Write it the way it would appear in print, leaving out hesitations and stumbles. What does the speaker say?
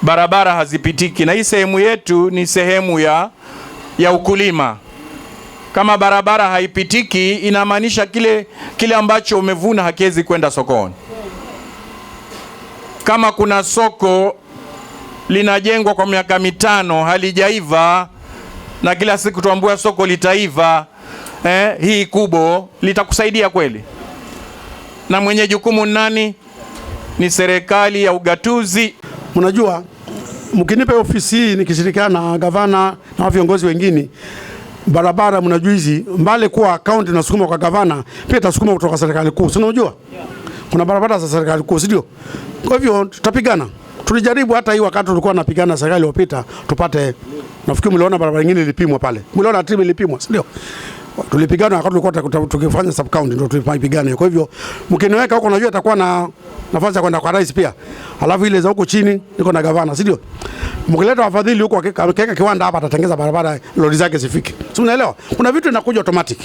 barabara hazipitiki, na hii sehemu yetu ni sehemu ya ukulima. Kama barabara haipitiki, inamaanisha kile ambacho umevuna hakiwezi kwenda sokoni. Kama kuna soko linajengwa kwa miaka 5 halijaiva, na kila siku tuambua soko litaiva, hii kubwa litakusaidia kweli? Na mwenye jukumu nani? Ni serikali ya ugatuzi. Mnajua, mkinipa ofisi hii nikishirikiana na gavana na viongozi wengine, barabara mnajua hizi mbali kuwa county nasukuma kwa gavana, pia tasukuma kutoka serikali kuu. Si unajua? Kuna barabara za serikali kuu, sio? Kwa hivyo tutapigana. Tulijaribu hata hii wakati tulikuwa tunapigana serikali iliyopita tupate, nafikiri mliona barabara nyingine ilipimwa pale. Mliona timu ilipimwa, sio? Tulipigana wakati tulikuwa tukifanya sub county, ndio tulipigana. Kwa hivyo mkiniweka huko, najua itakuwa na nafasi ya kwenda kwa rais pia. Alafu ile za huko chini niko na gavana, sio? Mkileta wafadhili huko, akiweka kiwanda hapa atatengeza barabara, lori zake zifike. Si unaelewa? Kuna vitu inakuja automatic.